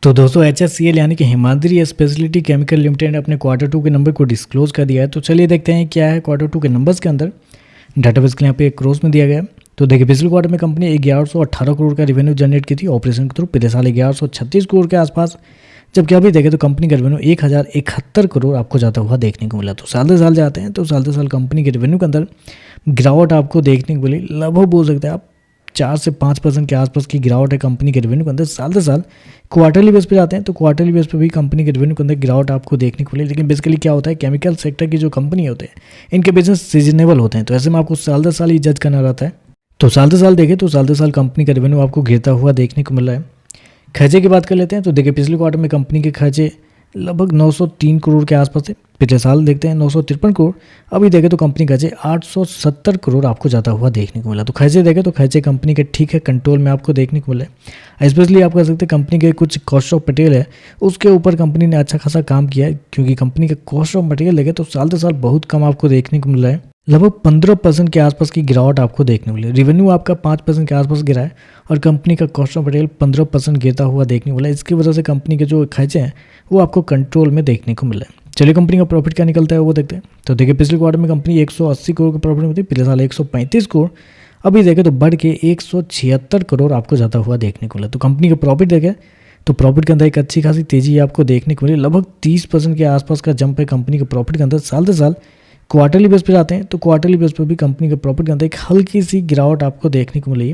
तो दोस्तों HFCL यानी कि हिमाद्री स्पेशलिटी केमिकल लिमिटेड ने अपने क्वार्टर 2 के नंबर को डिस्क्लोज कर दिया है। तो चलिए देखते हैं क्या है क्वार्टर 2 के नंबर्स के अंदर। डाटाबेस के यहाँ पे एक क्रॉस में दिया गया है। तो देखिए पिछले क्वार्टर में कंपनी 1118 करोड़ का रेवेन्यू जनरेट की थी ऑपरेशन के थ्रू, पिछले साल 1136 करोड़ के आसपास। जबकि अभी देखें तो कंपनी का रेवेन्यू 1071 करोड़ आपको जाता हुआ देखने को मिला। तो साल दर साल जाते हैं तो साल दर साल कंपनी के रेवेन्यू के अंदर गिरावट आपको देखने को मिली। लगभग बोल सकते हैं आप 4 से 5% के आसपास की गिरावट है कंपनी के रेवेन्यू के अंदर साल दर साल। क्वार्टरली बेस पे जाते हैं तो क्वार्टरली बेस पे भी कंपनी के रेवेन्यू के अंदर गिरावट आपको देखने को मिली। लेकिन बेसिकली क्या होता है, केमिकल सेक्टर की जो कंपनी होते हैं इनके बिजनेस सीजनेबल होते हैं, तो ऐसे में आपको साल दर साल ही जज करना रहता है। तो साल दर साल देखें तो साल दर साल कंपनी का रेवेन्यू आपको गिरता हुआ देखने को मिल रहा है। खर्चे की बात कर लेते हैं तो देखिए पिछले क्वार्टर में कंपनी के खर्चे लगभग 903 करोड़ के आसपास थे। पिछले साल देखते हैं 953 करोड़। अभी देखें तो कंपनी खर्चे 870 करोड़ आपको जाता हुआ देखने को मिला। तो खर्चे देखें तो खर्चे कंपनी के ठीक है कंट्रोल में आपको देखने को मिले। स्पेशली आप कह सकते हैं कंपनी के कुछ कॉस्ट ऑफ मटेरियल है उसके ऊपर कंपनी ने अच्छा खासा काम किया है, क्योंकि कंपनी का कॉस्ट ऑफ मटेरियल देखें तो साल दर साल बहुत कम आपको देखने को मिल रहा है। लगभग 15% के आसपास की गिरावट आपको देखने को मिली। रेवेन्यू आपका 5% के आसपास गिरा है और कंपनी का कॉस्ट ऑफ मटेरियल 15% गिरता हुआ देखने को मिला। इसकी वजह से कंपनी के जो खर्चे हैं वो आपको कंट्रोल में देखने को मिला है। चलिए कंपनी का प्रॉफिट क्या निकलता है वो देखते हैं। तो देखिए पिछले क्वार्टर में कंपनी 180 करोड़ का प्रॉफिट में थी, पिछले साल 135 करोड़। अभी देखें तो बढ़ के 176 करोड़ आपको जाता हुआ देखने को मिला। तो कंपनी का प्रॉफिट देखें तो प्रॉफिट के अंदर एक अच्छी खासी तेजी आपको देखने को मिली। लगभग 30% के आसपास का जंप है कंपनी के प्रॉफिट के अंदर साल दर साल। क्वार्टरली बेस पे जाते हैं तो क्वार्टरली बेस पे भी कंपनी के प्रॉफिट के अंदर एक हल्की सी गिरावट आपको देखने को मिली।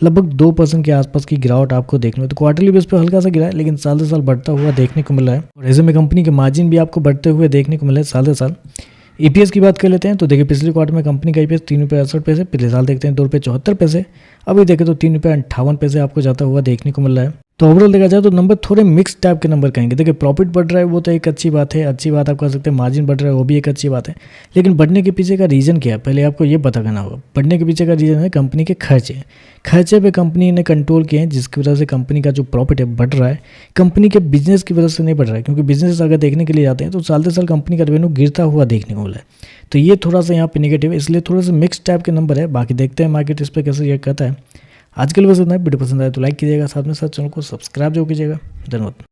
लगभग 2% के आसपास की गिरावट आपको देखने को। तो क्वार्टरली बेस पे हल्का सा गिरा है, लेकिन साल दर साल बढ़ता हुआ देखने को मिला है। और ऐसे में कंपनी के मार्जिन भी आपको बढ़ते हुए देखने को मिला है साल दर साल। EPS की बात कर लेते हैं तो देखिए पिछले क्वार्टर में कंपनी का EPS 3 रुपये 68 पैसे, पिछले साल देखते हैं 2 रुपये 74 पैसे। अभी देखें तो 3 रुपये 58 पैसे आपको जाता हुआ देखने को मिल रहा है। तो ओवरऑल देखा जाए तो नंबर थोड़े मिक्स टाइप के नंबर कहेंगे। देखिए प्रॉफिट बढ़ रहा है वो तो एक अच्छी बात है, अच्छी बात आप कह सकते हैं। मार्जिन बढ़ रहा है वो भी एक अच्छी बात है, लेकिन बढ़ने के पीछे का रीज़न क्या है पहले आपको ये पता करना होगा। बढ़ने के पीछे का रीज़न है कंपनी के खर्चे। खर्चे पे कंपनी ने कंट्रोल किए हैं, जिसकी वजह से कंपनी का जो प्रॉफिट है बढ़ रहा है। कंपनी के बिजनेस की वजह से नहीं बढ़ रहा है, क्योंकि बिजनेस अगर देखने के लिए जाते हैं तो साल दर साल कंपनी का रेवेन्यू गिरता हुआ देखने को मिला है। तो ये थोड़ा सा यहाँ पे नेगेटिव है, इसलिए थोड़ा सा मिक्स टाइप के नंबर है। बाकी देखते हैं मार्केट इस पर कैसे रिएक्ट करता है। आज के लिए बस इतना है। वीडियो पसंद आए तो लाइक कीजिएगा, साथ में साथ चैनल को सब्सक्राइब जरूर कीजिएगा। धन्यवाद।